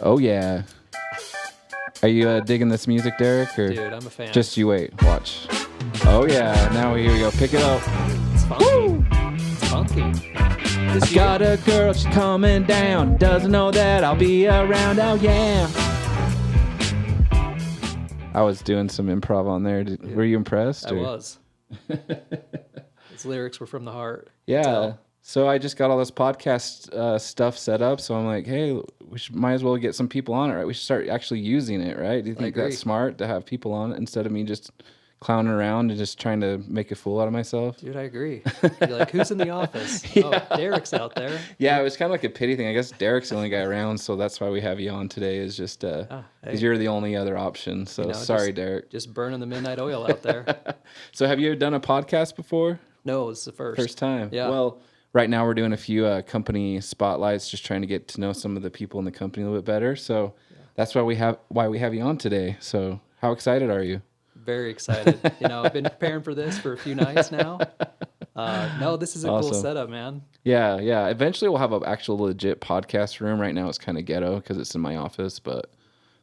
Oh, yeah. Are you digging this music, Derek? Or Dude, I'm a fan. just you wait, watch. Oh, yeah. Now here we go. Pick it up. It's funky. Woo! It's funky. I got a girl, she's coming down. Doesn't know that I'll be around. Oh, yeah. I was doing some improv on there. Were you impressed? I was. His lyrics were from the heart. Yeah. So I just got all this podcast stuff set up. So I'm like, hey, might as well get some people on it, right? We should start actually using it, right? Do you think that's smart to have people on it instead of me just clowning around and just trying to make a fool out of myself? Dude, I agree. You're like, who's in the office? Yeah. Oh, Derek's out there. Yeah, it was kind of like a pity thing. I guess Derek's the only guy around, so that's why we have you on today, is just because you're the only other option. So sorry, Derek. Just burning the midnight oil out there. So have you ever done a podcast before? No, it's the first. First time. Yeah. Well, right now we're doing a few company spotlights, just trying to get to know some of the people in the company a little bit better. So that's why we have you on today. So how excited are you? Very excited. I've been preparing for this for a few nights now. No, this is a cool setup, man. Yeah, yeah. Eventually we'll have an actual legit podcast room. Right now it's kind of ghetto because it's in my office, but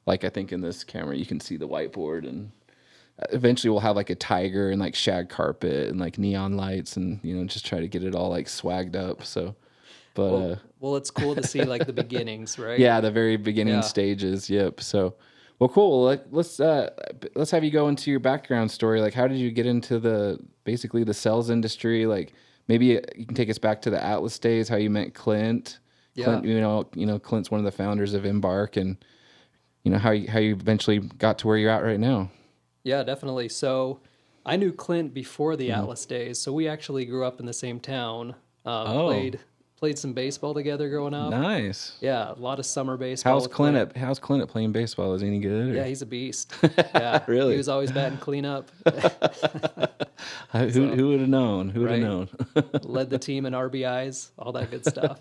like I think in this camera you can see the whiteboard, and eventually we'll have like a tiger and like shag carpet and like neon lights and just try to get it all like swagged up. So but well, it's cool to see like the beginnings, right? Yeah, the very beginning stages. Yep. So well, cool. Let's have you go into your background story. Like, how did you get into basically the sales industry? Like, maybe you can take us back to the Atlas days. How you met Clint. Yeah. Clint, Clint's one of the founders of Embark, and how you eventually got to where you're at right now. Yeah, definitely. So I knew Clint before the Atlas days. So we actually grew up in the same town. Played some baseball together growing up. Nice. Yeah, a lot of summer baseball. How's Clint at playing baseball? Is he any good? Or? Yeah, he's a beast. Yeah, Really? He was always batting cleanup. Who would have known? Who would have known? Led the team in RBIs, all that good stuff.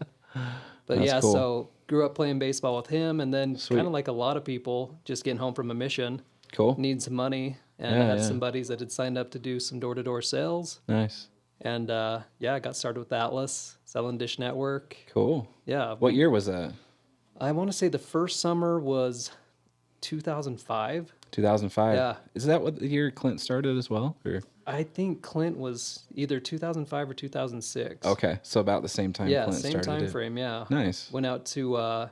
But That's cool. So grew up playing baseball with him, and then kind of like a lot of people, just getting home from a mission. Cool. Need some money, and I had some buddies that had signed up to do some door-to-door sales. Nice. And I got started with Atlas, selling Dish Network. Cool. Yeah. What year was that? I want to say the first summer was 2005. 2005. Yeah. Is that what the year Clint started as well? Or? I think Clint was either 2005 or 2006. Okay, so about the same time Clint started. Yeah, same time frame, yeah. Nice. Went out to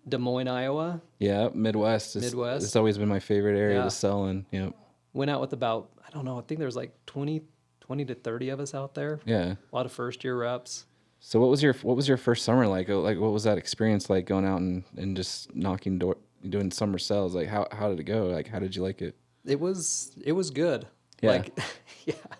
Des Moines, Iowa. Yeah, Midwest. It's always been my favorite area to sell in. Yep. Went out with about, I don't know, I think there was like 20 to 30 of us out there. Yeah. A lot of first-year reps. So what was your first summer like? Like, what was that experience like, going out and just knocking door, doing summer sales? Like, how did it go? Like, how did you like it? It was good. Yeah. Like,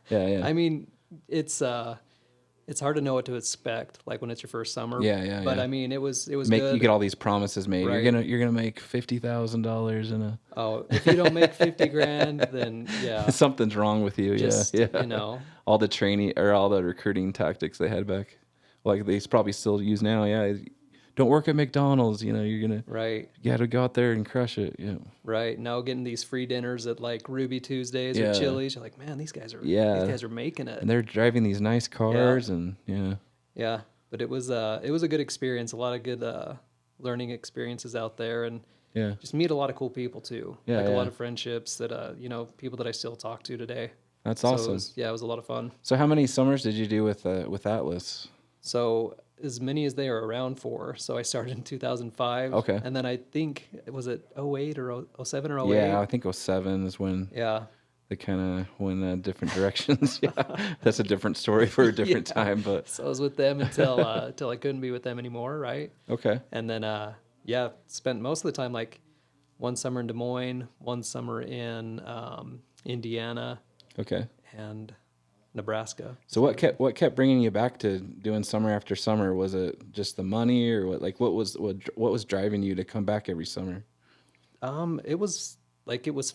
yeah. I mean, it's hard to know what to expect, like when it's your first summer. Yeah. But I mean, it was good. You get all these promises made. Right. You're gonna make $50,000 in a. Oh, if you don't make 50 grand, then something's wrong with you. Just, yeah. All the training or all the recruiting tactics they had back, like they probably still use now. Yeah. Don't work at McDonald's. You're gonna You got to go out there and crush it. Yeah. Right. Now getting these free dinners at like Ruby Tuesdays or Chili's, you're like, man, these guys are making it. And they're driving these nice cars and Yeah. But it was a good experience. A lot of good learning experiences out there, and just meet a lot of cool people too. Yeah. A lot of friendships that people that I still talk to today. That's awesome. It was a lot of fun. So how many summers did you do with Atlas? So as many as they are around for. So I started in 2005. Okay. And then I think, was it 08 or 07 or 08? Yeah, I think 07 is when they kind of went different directions. Yeah, that's a different story for a different time. But so I was with them until I couldn't be with them anymore, right? Okay. And then, spent most of the time, like one summer in Des Moines, one summer in Indiana. Okay. And Nebraska. So what kept bringing you back to doing summer after summer? Was it just the money, or what? Like, what was driving you to come back every summer? It was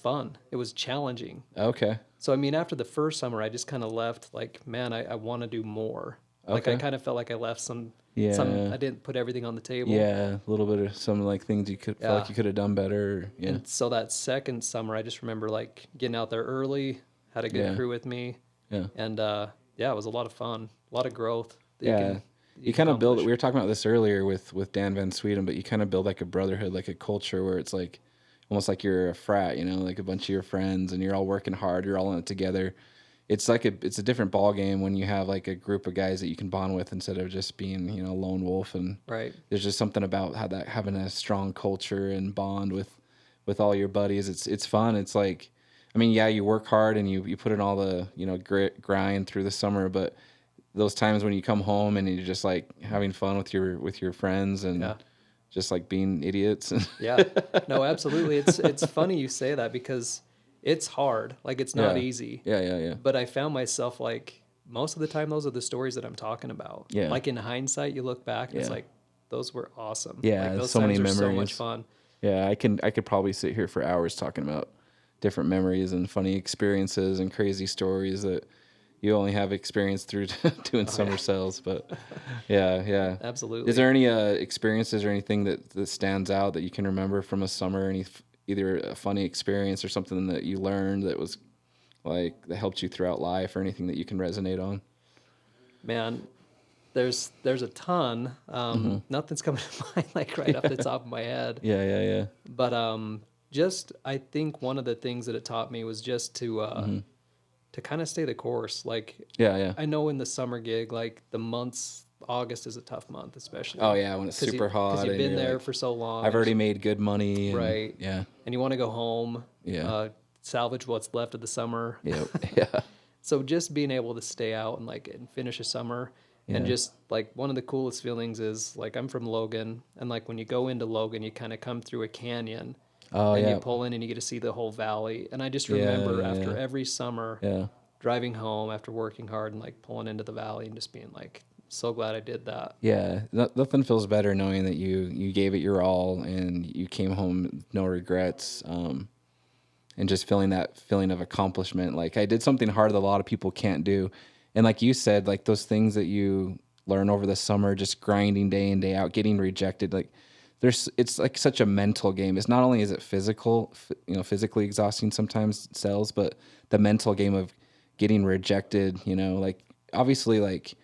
fun. It was challenging. Okay. So I mean, after the first summer, I just kind of left. Like, man, I want to do more. Okay. Like, I kind of felt like I left some. I didn't put everything on the table. Yeah, a little bit of some like things you felt like you could have done better. Yeah. And so that second summer, I just remember like getting out there early, had a good crew with me. Yeah. And it was a lot of fun, a lot of growth. Yeah. you kind of build. We were talking about this earlier with Dan Van Sweden, but you kind of build like a brotherhood, like a culture where it's like almost like you're a frat, like a bunch of your friends, and you're all working hard. You're all in it together. It's like it's a different ball game when you have like a group of guys that you can bond with instead of just being a lone wolf. And right. There's just something about having a strong culture and bond with all your buddies. It's fun. It's like, I mean, yeah, you work hard and you put in all the grit grind through the summer, but those times when you come home and you're just like having fun with your friends and just like being idiots. Yeah, no, absolutely. It's funny you say that because it's hard. Like it's not easy. Yeah. But I found myself like most of the time, those are the stories that I'm talking about. Yeah. Like in hindsight, you look back and it's like, those were awesome. Yeah. Like, those so times many were memories. so much fun. Yeah. I could probably sit here for hours talking about different memories and funny experiences and crazy stories that you only have experience through doing summer cells. But yeah. Absolutely. Is there any experiences or anything that stands out that you can remember from a summer? Either a funny experience or something that you learned that was like that helped you throughout life, or anything that you can resonate on? Man, there's a ton. Nothing's coming to mind like right off the top of my head. Yeah. But just I think one of the things that it taught me was just to kind of stay the course. Like Yeah. I know in the summer gig, like the months, August is a tough month, especially. Oh yeah, when it's super hot. Because you've been and there like, for so long. I've already made good money. And, right. Yeah. And you want to go home. Yeah. Salvage what's left of the summer. Yeah. So just being able to stay out and finish a summer. And just like one of the coolest feelings is like I'm from Logan, and like when you go into Logan, you kind of come through a canyon. And you pull in and you get to see the whole valley. And I just remember after every summer driving home after working hard and like pulling into the valley and just being like, so glad I did that. Yeah. Nothing feels better knowing that you gave it your all and you came home with no regrets. And just feeling that feeling of accomplishment. Like I did something hard that a lot of people can't do. And like you said, like those things that you learn over the summer, just grinding day in, day out, getting rejected, like it's like such a mental game. It's not only is it physically exhausting sometimes cells, but the mental game of getting rejected, like obviously like,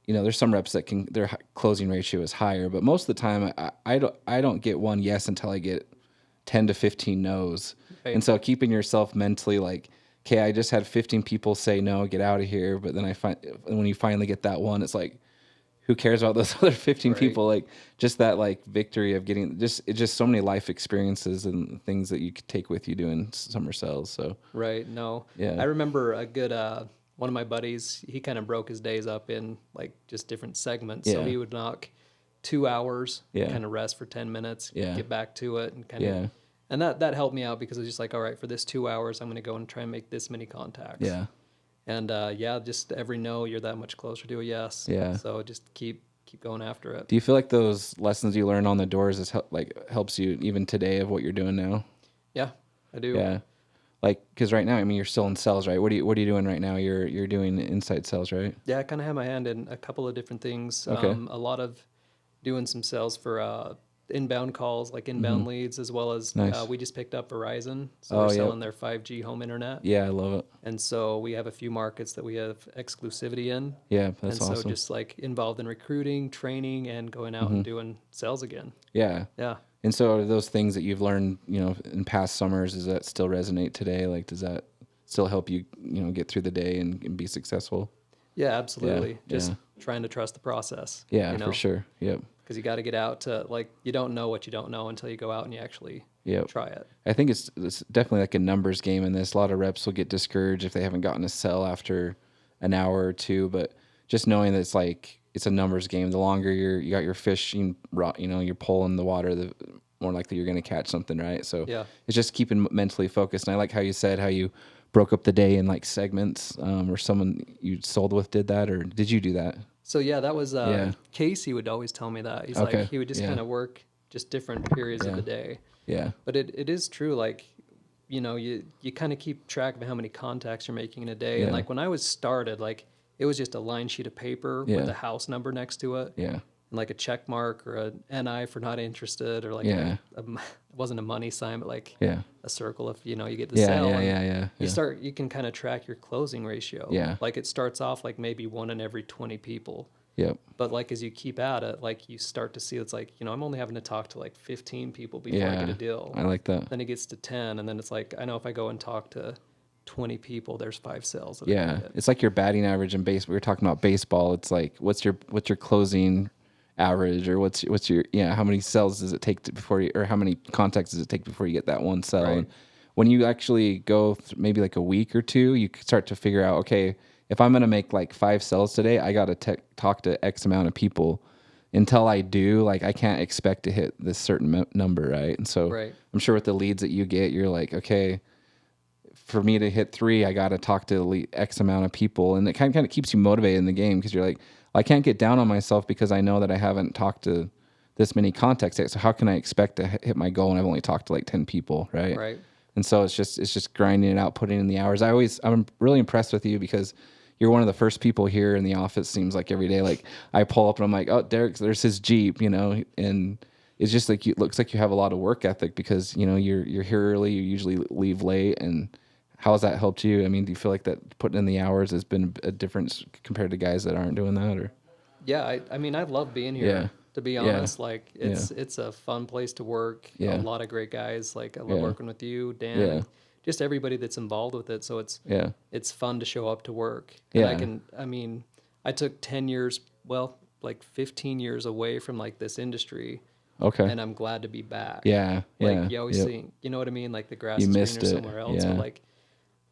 there's some reps that their closing ratio is higher, but most of the time I don't get one yes until I get 10 to 15 no's. Right. And so keeping yourself mentally like, okay, I just had 15 people say no, get out of here. But then when you finally get that one, it's like, who cares about those other 15 people? Like just that like victory of getting it's just so many life experiences and things that you could take with you doing summer cells. So right. No. Yeah. I remember a good one of my buddies, he kind of broke his days up in like just different segments. Yeah. So he would knock 2 hours, kind of rest for 10 minutes, get back to it and kind of and that helped me out because it was just like, all right, for this 2 hours, I'm going to go and try and make this many contacts. Yeah. And just every no, you're that much closer to a yes. Yeah. So just keep going after it. Do you feel like those lessons you learn on the doors helps you even today of what you're doing now? Yeah, I do. Yeah. Like, because right now, I mean, you're still in sales, right? What are you doing right now? You're doing inside sales, right? Yeah, I kind of have my hand in a couple of different things. Okay. A lot of doing some sales for inbound calls, like inbound leads, as well as we just picked up Verizon. So we're selling their 5G home internet. Yeah, I love it. And so we have a few markets that we have exclusivity in. Yeah, that's awesome. awesome. So just like involved in recruiting, training, and going out and doing sales again. Yeah. Yeah. And so are those things that you've learned, in past summers, does that still resonate today? Like, does that still help you, get through the day and be successful? Yeah, absolutely. Just trying to trust the process. Yeah, for sure. Yep. Because you got to get out to, like, you don't know what you don't know until you go out and you actually try it. I think it's definitely like a numbers game in this. A lot of reps will get discouraged if they haven't gotten a sell after an hour or two, but just knowing that it's a numbers game. The longer you got your fishing rod, you're pulling the water, the more likely you're going to catch something, right? So it's just keeping mentally focused. And I like how you said how you broke up the day in like segments, or someone you sold with did that, or did you do that? So that was Casey would always tell me that. He's like, he would just kind of work just different periods of the day. Yeah. But it is true, like, you kind of keep track of how many contacts you're making in a day. And like when I was started, like it was just a line sheet of paper with a house number next to it. Yeah. And like a check mark or a NI for not interested, or like it wasn't a money sign, but like a circle if you get the sale. You can kind of track your closing ratio. Yeah. Like it starts off like maybe 1 in every 20 people. Yep. But like as you keep at it, like you start to see it's like, I'm only having to talk to like 15 people before I get a deal. I like that. Then it gets to 10, and then it's like I know if I go and talk to 20 people, there's 5 sales. Yeah, it's like your batting average in baseball. We were talking about baseball. It's like what's your closing average, or what's your how many sales does it take before you, or how many contacts does it take before you get that one sell? Right. And when you actually go maybe like a week or two, you start to figure out, okay, if I'm going to make like 5 sales today, I got to talk to X amount of people. Until I do, like I can't expect to hit this certain number, right? And so Right. I'm sure with the leads that you get, you're like, okay, for me to hit 3, I got to talk to X amount of people, and it kind of keeps you motivated in the game because you're like, I can't get down on myself because I know that I haven't talked to this many contacts yet. So how can I expect to hit my goal when I've only talked to like 10 people, right? Right. And so it's just grinding it out, putting in the hours. I'm really impressed with you because you're one of the first people here in the office. Seems like every day, like I pull up and I'm like, oh, there's his Jeep, and it's just like it looks like you have a lot of work ethic because you're here early, you usually leave late. And how has that helped you? I mean, do you feel like that putting in the hours has been a difference compared to guys that aren't doing that? Or Yeah, I mean, I love being here. Yeah. To be honest, like it's a fun place to work. Yeah. A lot of great guys. Like I love working with you, Dan, Yeah. and just everybody that's involved with it. So it's fun to show up to work. Yeah. And I took 10 years, well, like 15 years away from like this industry. Okay. And I'm glad to be back. Yeah. Like you always think, you know what I mean? Like the grass You is missed greener it. somewhere else. Yeah. But like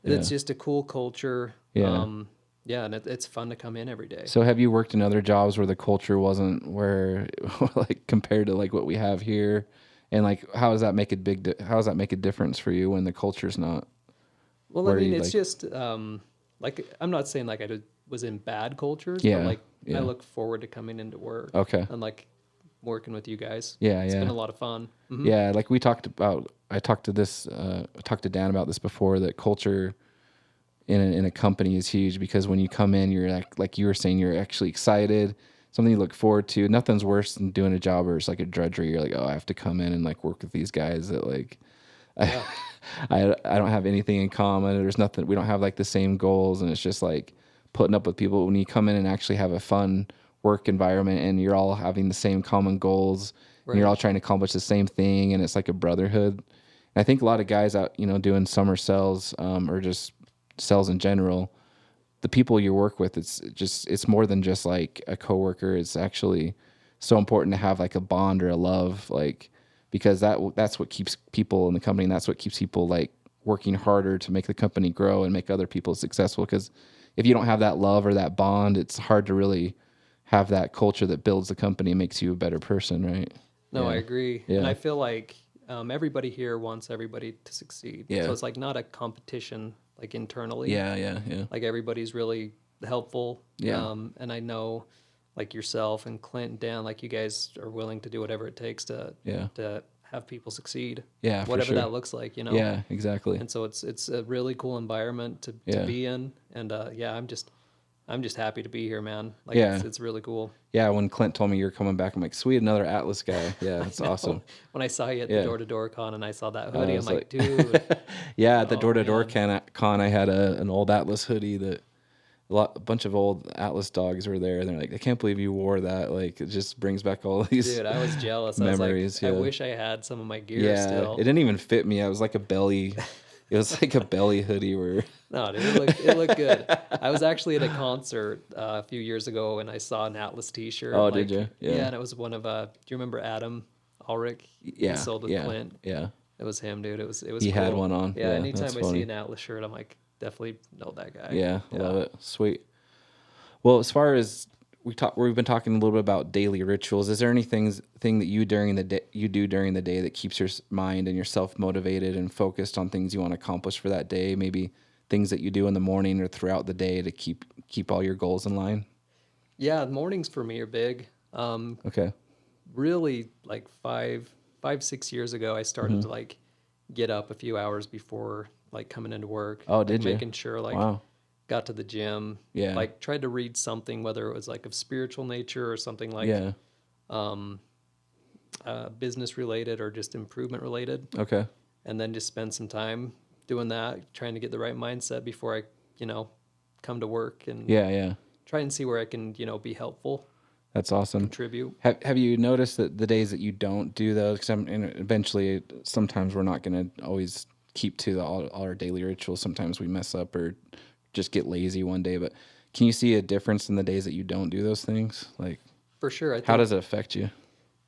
it's just a cool culture. Yeah. And it's fun to come in every day. So have you worked in other jobs where the culture wasn't where like compared to like what we have here? And like how does that make a difference for you when the culture's not? Well, I mean, it's just like I'm not saying like was in bad cultures, but like I look forward to coming into work. Okay. And like working with you guys. Yeah, It's been a lot of fun. Mm-hmm. Yeah, like I talked to Dan about this before, that culture in a company is huge because when you come in, you're like you were saying, you're actually excited, something you look forward to. Nothing's worse than doing a job where it's like a drudgery. You're like, oh, I have to come in and like work with these guys that like, I don't have anything in common. There's nothing. We don't have like the same goals, and it's just like putting up with people. When you come in and actually have a fun work environment, and you're all having the same common goals, and you're all trying to accomplish the same thing, and it's like a brotherhood. And I think a lot of guys out, doing summer sales, or just sales in general, the people you work with, it's more than just like a coworker. It's actually so important to have like a bond or a love, like, because that's what keeps people in the company, and that's what keeps people like working harder to make the company grow and make other people successful. Because if you don't have that love or that bond, it's hard to really have that culture that builds the company and makes you a better person, right? No, I agree. Yeah. And I feel like everybody here wants everybody to succeed. Yeah. So it's like not a competition like internally. Yeah. Like everybody's really helpful. Yeah. And I know like yourself and Clint and Dan, like you guys are willing to do whatever it takes to have people succeed. Yeah, whatever for sure. that looks like, Yeah, exactly. And so it's a really cool environment to be in. And I'm just happy to be here, man. Like it's really cool. Yeah, when Clint told me you're coming back, I'm like, sweet, another Atlas guy. Yeah, that's awesome. When I saw you at the door-to-door con and I saw that hoodie, I'm like, dude. Yeah, at the door-to-door con, I had an old Atlas hoodie that a bunch of old Atlas dogs were there, and they're like, I can't believe you wore that. Like, it just brings back all these Dude, I was jealous. memories. I was like, I wish I had some of my gear still. It didn't even fit me. I was like a belly. It was like a belly hoodie where... No, dude, it looked good. I was actually at a concert a few years ago, and I saw an Atlas T-shirt. Oh, did you? Yeah, and it was one of... do you remember Adam Ulrich? Yeah. He sold with Clint. Yeah. It was him, dude. It was He cool. had one on. Yeah, anytime I see an Atlas shirt, I'm like, definitely know that guy. Yeah, love it. Sweet. Well, as far as we've been talking a little bit about daily rituals. Is there thing that you do during the day that keeps your mind and yourself motivated and focused on things you want to accomplish for that day? Maybe things that you do in the morning or throughout the day to keep all your goals in line? Yeah, mornings for me are big. Okay. Really, like 5-6 years ago, I started to like get up a few hours before like coming into work. Oh, did you? Making sure like got to the gym. Yeah. Like tried to read something, whether it was like of spiritual nature or something like business related or just improvement related. Okay. And then just spend some time doing that, trying to get the right mindset before I, come to work and try and see where I can, be helpful. That's awesome. contribute. Have you noticed that the days that you don't do those, because eventually, sometimes we're not going to always keep to all our daily rituals. Sometimes we mess up or just get lazy one day. But can you see a difference in the days that you don't do those things? Like, For sure. I how think does it affect you?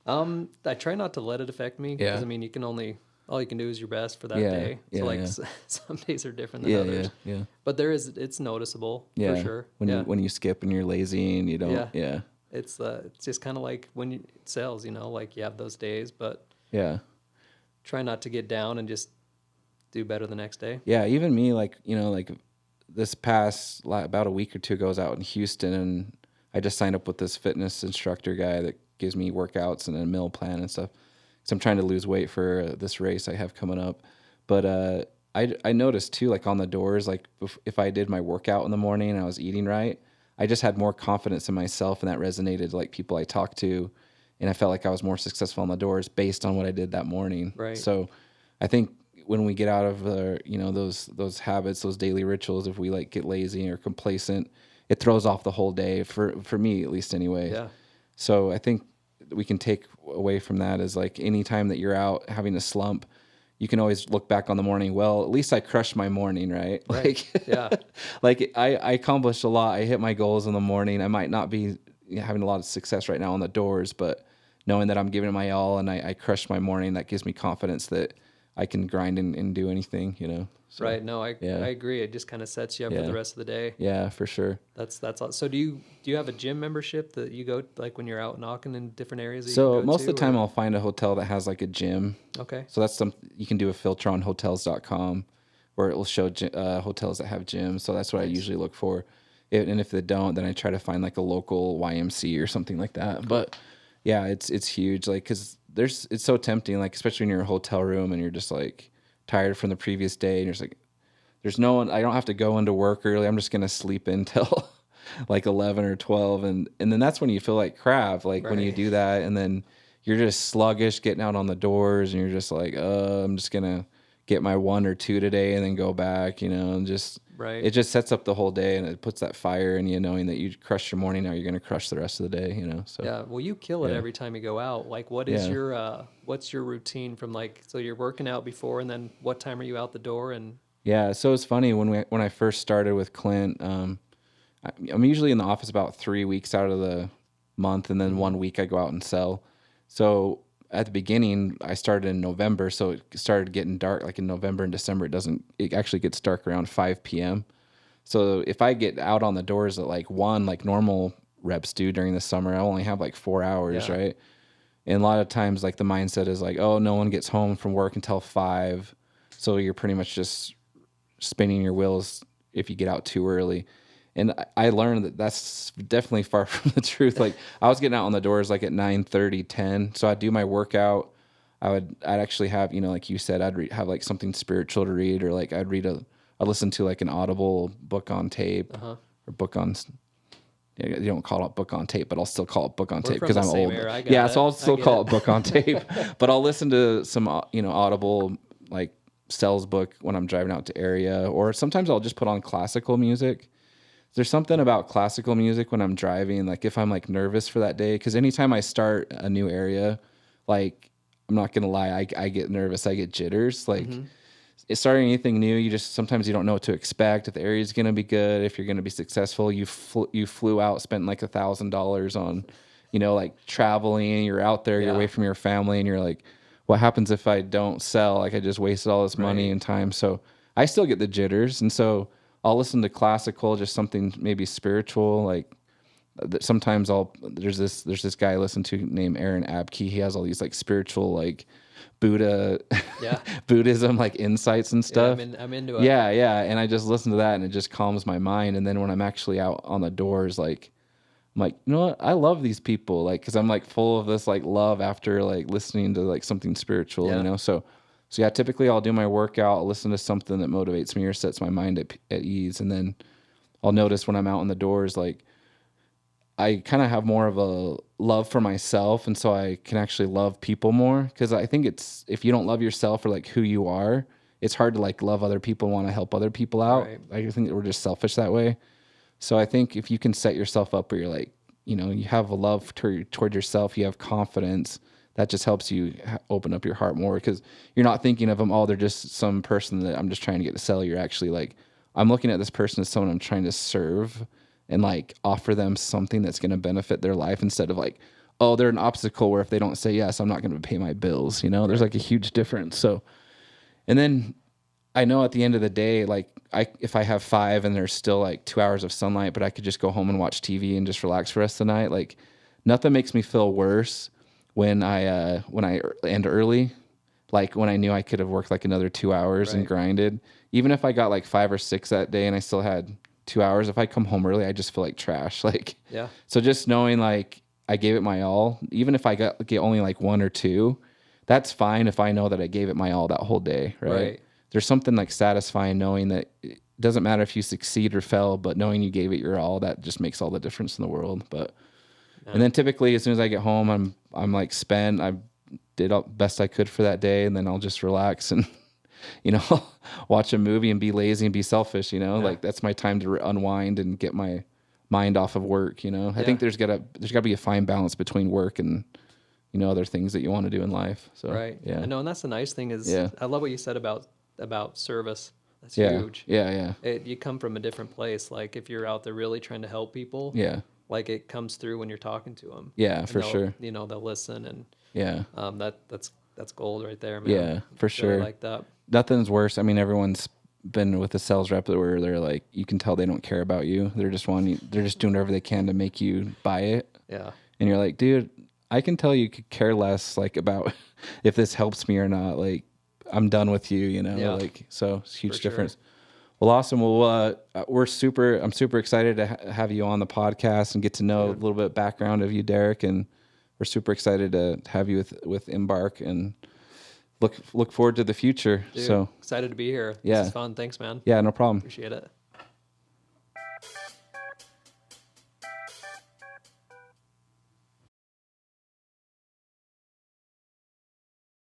I try not to let it affect me because Yeah. I mean, all you can do is your best for that Yeah, day. So yeah, like yeah. some days are different than Yeah, others. yeah. But it's noticeable for Yeah. sure. When Yeah. you skip and you're lazy and you don't. Yeah. Yeah. It's just kind of like when you sales, like you have those days, but Yeah. try not to get down and just do better the next day. Yeah. Even me, like, like this past about a week or two ago, I was out in Houston and I just signed up with this fitness instructor guy that gives me workouts and a meal plan and stuff. So I'm trying to lose weight for this race I have coming up. But I noticed too, like on the doors, like if I did my workout in the morning and I was eating right, I just had more confidence in myself, and that resonated to like people I talked to, and I felt like I was more successful on the doors based on what I did that morning. Right. So I think when we get out of the those habits, those daily rituals, if we like get lazy or complacent, it throws off the whole day for me at least anyway. Yeah. So I think we can take away from that is like any time that you're out having a slump, you can always look back on the morning. Well, at least I crushed my morning, right? Right. Like, Yeah. like I accomplished a lot. I hit my goals in the morning. I might not be having a lot of success right now on the doors, but knowing that I'm giving it my all and I crushed my morning, that gives me confidence that I can grind and do anything, So, Right. No, I yeah. agree. It just kind of sets you up for Yeah. the rest of the day. Yeah, for sure. That's all. So do you have a gym membership that you go like when you're out knocking in different areas that you So can go most to, of the time or- I'll find a hotel that has like a gym. Okay. So that's you can do a filter on hotels.com where it will show hotels that have gyms. So that's what I Nice. usually look for. And if they don't, then I try to find like a local YMC or something like that. But yeah, it's huge. Like, cause it's so tempting, like, especially when you're in a hotel room and you're just like tired from the previous day and you're just like, there's no one, I don't have to go into work early. I'm just going to sleep until like 11 or 12. And then that's when you feel like crap. Like when you Right. do that and then you're just sluggish getting out on the doors and you're just like, I'm just going to get my 1 or 2 today and then go back, and just, Right. it just sets up the whole day and it puts that fire in you knowing that you crushed your morning. Now you're going to crush the rest of the day, So Yeah. Well, you kill it Yeah. every time you go out. Like, what is Yeah. what's your routine from like, so you're working out before and then what time are you out the door? And Yeah, so it's funny when I first started with Clint. I'm usually in the office about 3 weeks out of the month, and then 1 week I go out and sell. So at the beginning, I started in November, so it started getting dark. Like in November and December, it actually gets dark around 5 p.m. So if I get out on the doors at like 1, like normal reps do during the summer, I only have like 4 hours, Yeah. right? And a lot of times, like the mindset is like, oh, no one gets home from work until 5, so you're pretty much just spinning your wheels if you get out too early. And I learned that that's definitely far from the truth. Like I was getting out on the doors like at 9:30, 10. So I'd do my workout. I'd actually have, like you said, have like something spiritual to read, or like I'd listen to like an Audible book on tape or book on, you don't call it book on tape, but I'll still call it book on tape from because the I'm same old. era. I got Yeah. it. So I'll still I get call it. it book on tape, but I'll listen to some, Audible, like sales book when I'm driving out to area, or sometimes I'll just put on classical music. There's something about classical music when I'm driving, like if I'm like nervous for that day, because anytime I start a new area, like I'm not gonna lie, I get nervous, I get jitters. Like it's starting anything new, sometimes you don't know what to expect. If the area's gonna be good, if you're gonna be successful, you flew out, spent like $1,000 on, like traveling. You're out there, you're Yeah. away from your family, and you're like, what happens if I don't sell? Like I just wasted all this money Right. and time. So I still get the jitters, and so I'll listen to classical, just something maybe spiritual. Like sometimes there's this guy I listen to named Aaron Abke. He has all these like spiritual, like Buddha, Yeah. Buddhism, like insights and Yeah, stuff. I'm into it. Yeah, yeah. And I just listen to that and it just calms my mind. And then when I'm actually out on the doors, like, I'm like, you know what? I love these people. Like, cause I'm like full of this like love after like listening to like something spiritual, Yeah. So yeah, typically I'll do my workout, I'll listen to something that motivates me or sets my mind at ease. And then I'll notice when I'm out on the doors, like I kind of have more of a love for myself. And so I can actually love people more. Cause I think if you don't love yourself or like who you are, it's hard to like love other people and want to help other people out. Right. I think that we're just selfish that way. So I think if you can set yourself up where you're like, you have a love toward yourself, you have confidence, that just helps you open up your heart more, because you're not thinking of them, oh, they're just some person that I'm just trying to get to sell. You're actually like, I'm looking at this person as someone I'm trying to serve and like offer them something that's going to benefit their life, instead of like, oh, they're an obstacle where if they don't say yes, I'm not going to pay my bills. There's like a huge difference. So, and then I know at the end of the day, like if I have 5 and there's still like 2 hours of sunlight, but I could just go home and watch TV and just relax for the rest of the night. Like nothing makes me feel worse when I end early, like when I knew I could have worked like another 2 hours and grinded. Even if I got like 5 or 6 that day and I still had 2 hours, if I come home early, I just feel like trash. Like, yeah. So just knowing like I gave it my all, even if I get only like 1 or 2, that's fine if I know that I gave it my all that whole day, right? There's something like satisfying knowing that it doesn't matter if you succeed or fail, but knowing you gave it your all, that just makes all the difference in the world. But and then typically as soon as I get home, I'm like spent. I did all best I could for that day, and then I'll just relax and watch a movie and be lazy and be selfish. Like that's my time to unwind and get my mind off of work. I think there's gotta be a fine balance between work and other things that you want to do in life. So I know, and that's the nice thing is I love what you said about service. That's huge. You come from a different place. Like if you're out there really trying to help people, like it comes through when you're talking to them. Yeah, for sure. They'll listen, and that's gold right there, man. Yeah, for sure. Really like that. Nothing's worse. I mean, everyone's been with a sales rep where they're like, you can tell they don't care about you. They're just doing whatever they can to make you buy it. Yeah. And you're like, dude, I can tell you could care less like about if this helps me or not. Like I'm done with you, like, so it's a huge difference. Well, awesome. Well, I'm super excited to have you on the podcast and get to know a little bit of background of you, Derek. And we're super excited to have you with Embark, and look forward to the future. Dude, so excited to be here. Yeah. This is fun. Thanks, man. Yeah, no problem. Appreciate it.